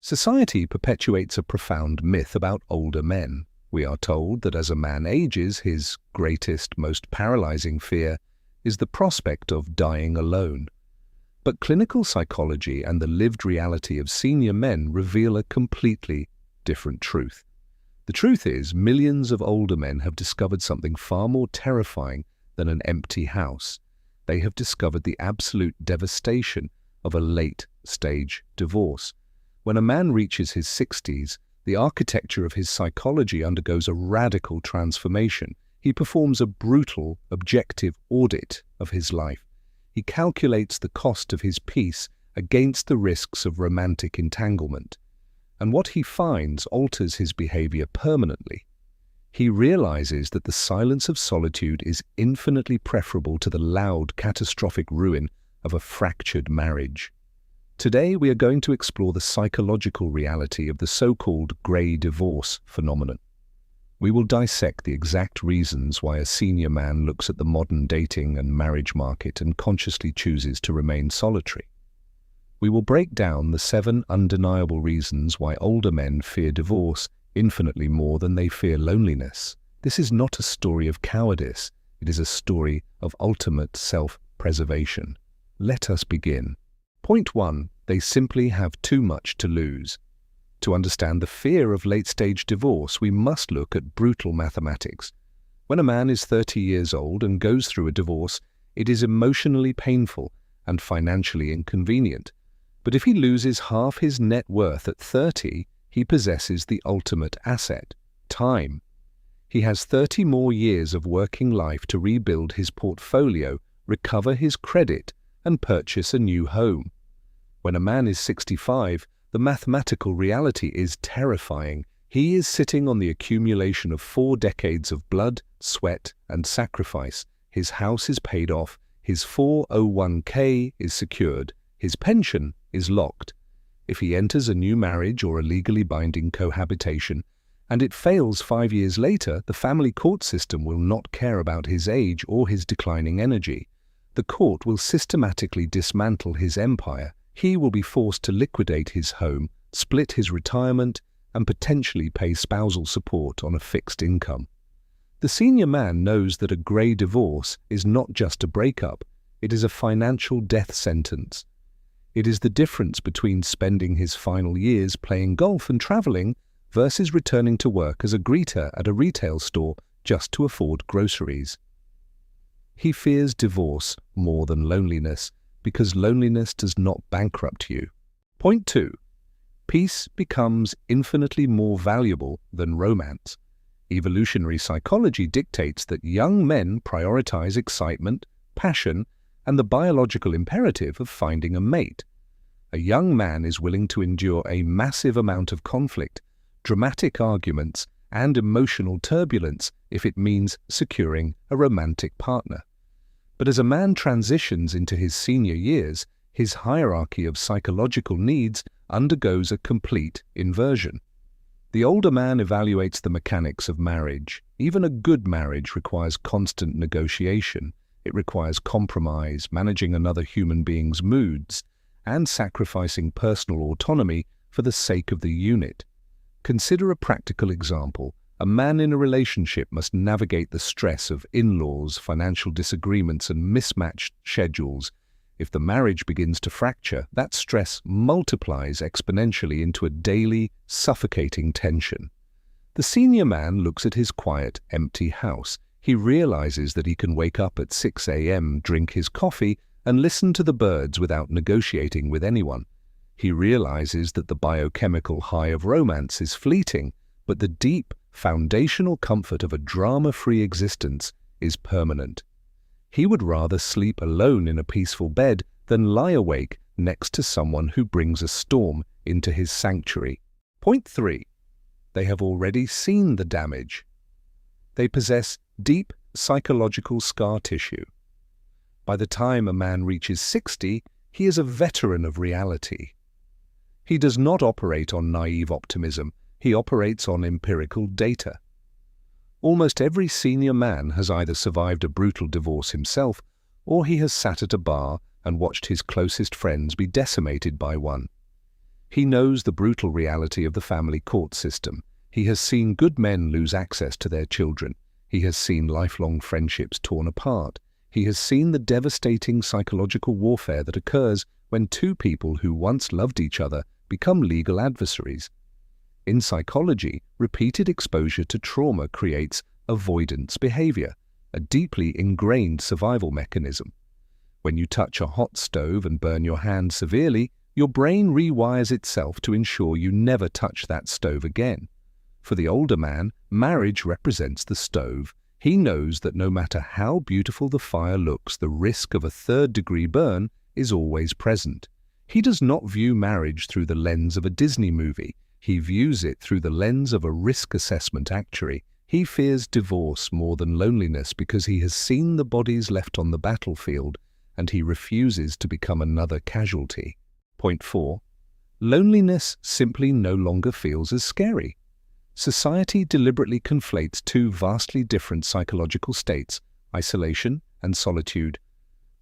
Society perpetuates a profound myth about older men. We are told that as a man ages, his greatest, most paralyzing fear is the prospect of dying alone. But clinical psychology and the lived reality of senior men reveal a completely different truth. The truth is, millions of older men have discovered something far more terrifying than an empty house. They have discovered the absolute devastation of a late-stage divorce. When a man reaches his 60s, the architecture of his psychology undergoes a radical transformation. He performs a brutal, objective audit of his life. He calculates the cost of his peace against the risks of romantic entanglement. And what he finds alters his behavior permanently. He realizes that the silence of solitude is infinitely preferable to the loud, catastrophic ruin of a fractured marriage. Today, we are going to explore the psychological reality of the so-called grey divorce phenomenon. We will dissect the exact reasons why a senior man looks at the modern dating and marriage market and consciously chooses to remain solitary. We will break down the 7 undeniable reasons why older men fear divorce infinitely more than they fear loneliness. This is not a story of cowardice. It is a story of ultimate self-preservation. Let us begin. Point 1. They simply have too much to lose. To understand the fear of late-stage divorce, we must look at brutal mathematics. When a man is 30 years old and goes through a divorce, it is emotionally painful and financially inconvenient. But if he loses half his net worth at 30, he possesses the ultimate asset, time. He has 30 more years of working life to rebuild his portfolio, recover his credit, and purchase a new home. When a man is 65, the mathematical reality is terrifying. He is sitting on the accumulation of 4 decades of blood, sweat, and sacrifice. His house is paid off, his 401k is secured, his pension is locked. If he enters a new marriage or a legally binding cohabitation, and it fails 5 years later, the family court system will not care about his age or his declining energy. The court will systematically dismantle his empire. He will be forced to liquidate his home, split his retirement, and potentially pay spousal support on a fixed income. The senior man knows that a grey divorce is not just a breakup, it is a financial death sentence. It is the difference between spending his final years playing golf and traveling versus returning to work as a greeter at a retail store just to afford groceries. He fears divorce more than loneliness because loneliness does not bankrupt you. Point 2. Peace becomes infinitely more valuable than romance. Evolutionary psychology dictates that young men prioritize excitement, passion, and the biological imperative of finding a mate. A young man is willing to endure a massive amount of conflict, dramatic arguments, and emotional turbulence if it means securing a romantic partner. But as a man transitions into his senior years, his hierarchy of psychological needs undergoes a complete inversion. The older man evaluates the mechanics of marriage. Even a good marriage requires constant negotiation. It requires compromise, managing another human being's moods, and sacrificing personal autonomy for the sake of the unit. Consider a practical example. A man in a relationship must navigate the stress of in-laws, financial disagreements, and mismatched schedules. If the marriage begins to fracture, that stress multiplies exponentially into a daily, suffocating tension. The senior man looks at his quiet, empty house. He realizes that he can wake up at 6 a.m., drink his coffee, and listen to the birds without negotiating with anyone. He realizes that the biochemical high of romance is fleeting, but the deep, foundational comfort of a drama-free existence is permanent. He would rather sleep alone in a peaceful bed than lie awake next to someone who brings a storm into his sanctuary. Point 3. They have already seen the damage. They possess deep psychological scar tissue. By the time a man reaches 60, he is a veteran of reality. He does not operate on naive optimism. He operates on empirical data. Almost every senior man has either survived a brutal divorce himself, or he has sat at a bar and watched his closest friends be decimated by one. He knows the brutal reality of the family court system. He has seen good men lose access to their children. He has seen lifelong friendships torn apart. He has seen the devastating psychological warfare that occurs when two people who once loved each other become legal adversaries. In psychology, repeated exposure to trauma creates avoidance behavior, a deeply ingrained survival mechanism. When you touch a hot stove and burn your hand severely, your brain rewires itself to ensure you never touch that stove again. For the older man, marriage represents the stove. He knows that no matter how beautiful the fire looks, the risk of a third-degree burn is always present. He does not view marriage through the lens of a Disney movie. He views it through the lens of a risk assessment actuary. He fears divorce more than loneliness because he has seen the bodies left on the battlefield, and he refuses to become another casualty. Point 4. Loneliness simply no longer feels as scary. Society deliberately conflates two vastly different psychological states, isolation and solitude.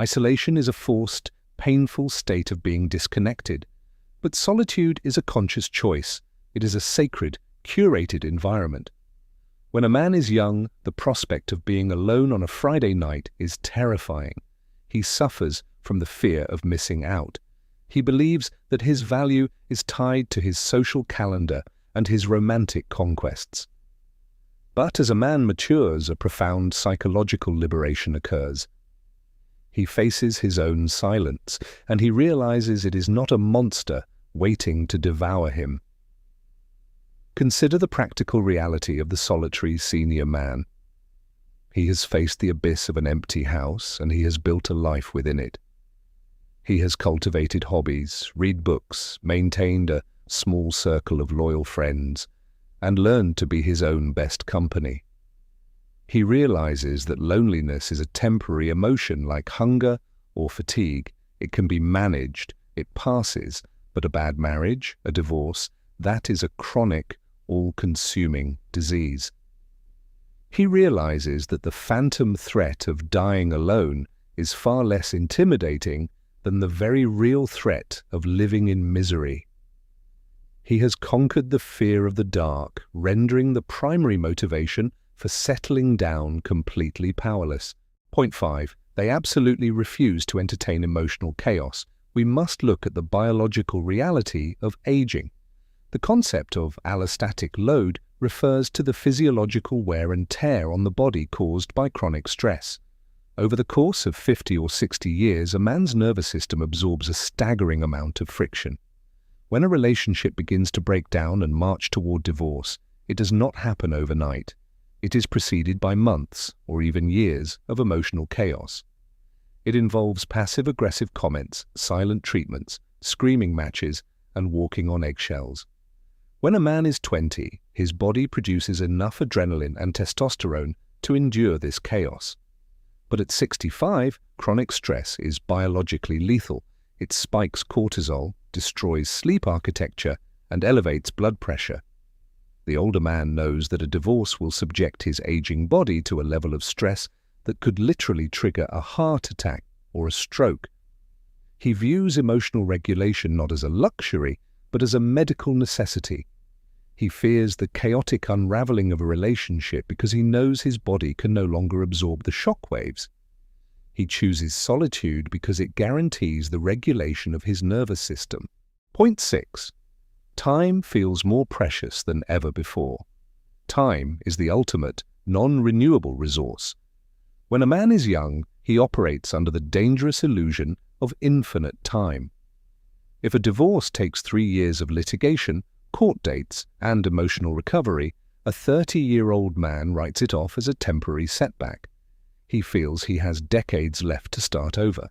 Isolation is a forced, painful state of being disconnected. But solitude is a conscious choice. It is a sacred, curated environment. When a man is young, the prospect of being alone on a Friday night is terrifying. He suffers from the fear of missing out. He believes that his value is tied to his social calendar and his romantic conquests. But as a man matures, a profound psychological liberation occurs. He faces his own silence, and he realizes it is not a monster waiting to devour him. Consider the practical reality of the solitary senior man. He has faced the abyss of an empty house, and he has built a life within it. He has cultivated hobbies, read books, maintained a small circle of loyal friends, and learned to be his own best company. He realizes that loneliness is a temporary emotion like hunger or fatigue. It can be managed, it passes, but a bad marriage, a divorce, that is a chronic, all-consuming disease. He realizes that the phantom threat of dying alone is far less intimidating than the very real threat of living in misery. He has conquered the fear of the dark, rendering the primary motivation for settling down completely powerless. Point 5. They absolutely refuse to entertain emotional chaos. We must look at the biological reality of aging. The concept of allostatic load refers to the physiological wear and tear on the body caused by chronic stress. Over the course of 50 or 60 years, a man's nervous system absorbs a staggering amount of friction. When a relationship begins to break down and march toward divorce, it does not happen overnight. It is preceded by months or even years of emotional chaos. It involves passive-aggressive comments, silent treatments, screaming matches, and walking on eggshells. When a man is 20, his body produces enough adrenaline and testosterone to endure this chaos. But at 65, chronic stress is biologically lethal. It spikes cortisol, destroys sleep architecture, and elevates blood pressure. The older man knows that a divorce will subject his aging body to a level of stress that could literally trigger a heart attack or a stroke. He views emotional regulation not as a luxury, but as a medical necessity. He fears the chaotic unraveling of a relationship because he knows his body can no longer absorb the shockwaves. He chooses solitude because it guarantees the regulation of his nervous system. Point 6. Time feels more precious than ever before. Time is the ultimate, non-renewable resource. When a man is young, he operates under the dangerous illusion of infinite time. If a divorce takes 3 years of litigation, court dates, and emotional recovery, a 30-year-old man writes it off as a temporary setback. He feels he has decades left to start over.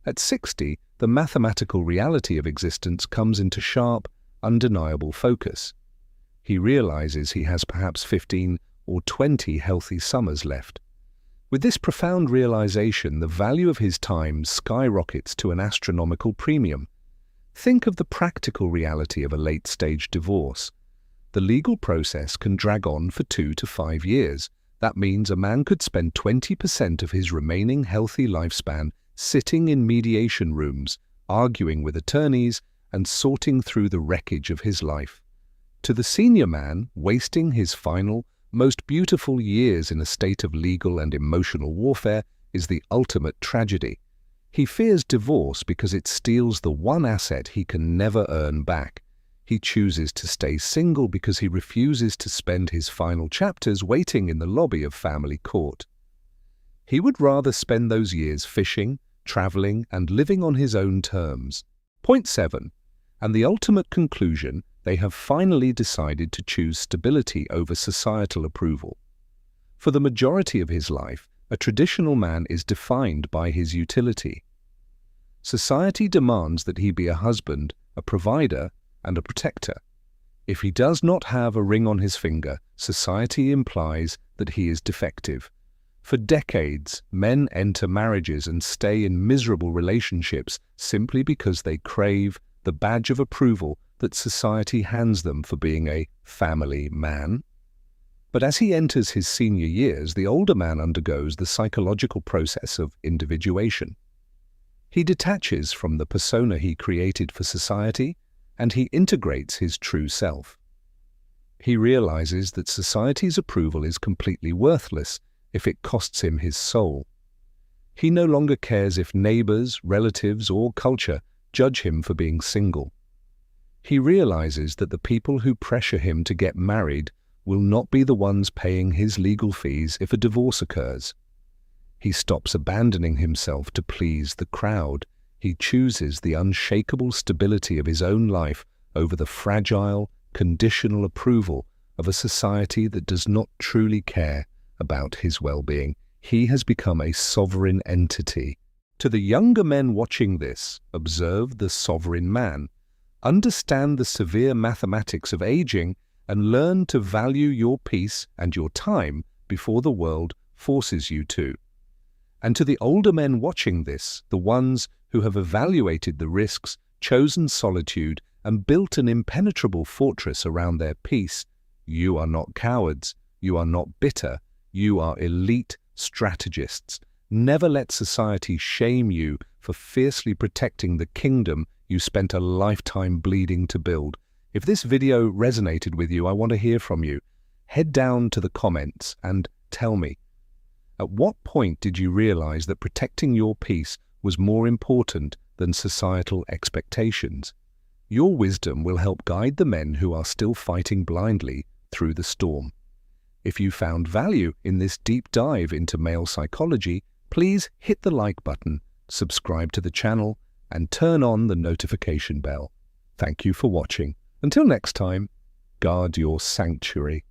At 60, the mathematical reality of existence comes into sharp, undeniable focus. He realizes he has perhaps 15 or 20 healthy summers left. With this profound realization, the value of his time skyrockets to an astronomical premium. Think of the practical reality of a late-stage divorce. The legal process can drag on for 2 to 5 years. That means a man could spend 20% of his remaining healthy lifespan sitting in mediation rooms, arguing with attorneys, and sorting through the wreckage of his life. To the senior man, wasting his final, most beautiful years in a state of legal and emotional warfare is the ultimate tragedy. He fears divorce because it steals the one asset he can never earn back. He chooses to stay single because he refuses to spend his final chapters waiting in the lobby of family court. He would rather spend those years fishing, traveling, and living on his own terms. Point 7. And the ultimate conclusion, they have finally decided to choose stability over societal approval. For the majority of his life, a traditional man is defined by his utility. Society demands that he be a husband, a provider, and a protector. If he does not have a ring on his finger, society implies that he is defective. For decades, men enter marriages and stay in miserable relationships simply because they crave the badge of approval that society hands them for being a family man. But as he enters his senior years, the older man undergoes the psychological process of individuation. He detaches from the persona he created for society, and he integrates his true self. He realizes that society's approval is completely worthless if it costs him his soul. He no longer cares if neighbors, relatives, or culture judge him for being single. He realizes that the people who pressure him to get married will not be the ones paying his legal fees if a divorce occurs. He stops abandoning himself to please the crowd. He chooses the unshakable stability of his own life over the fragile, conditional approval of a society that does not truly care about his well-being. He has become a sovereign entity. To the younger men watching this, observe the sovereign man. Understand the severe mathematics of aging and learn to value your peace and your time before the world forces you to. And to the older men watching this, the ones who have evaluated the risks, chosen solitude, and built an impenetrable fortress around their peace, you are not cowards, you are not bitter, you are elite strategists. Never let society shame you for fiercely protecting the kingdom you spent a lifetime bleeding to build. If this video resonated with you, I want to hear from you. Head down to the comments and tell me, at what point did you realize that protecting your peace was more important than societal expectations? Your wisdom will help guide the men who are still fighting blindly through the storm. If you found value in this deep dive into male psychology, please hit the like button, subscribe to the channel, and turn on the notification bell. Thank you for watching. Until next time, guard your sanctuary.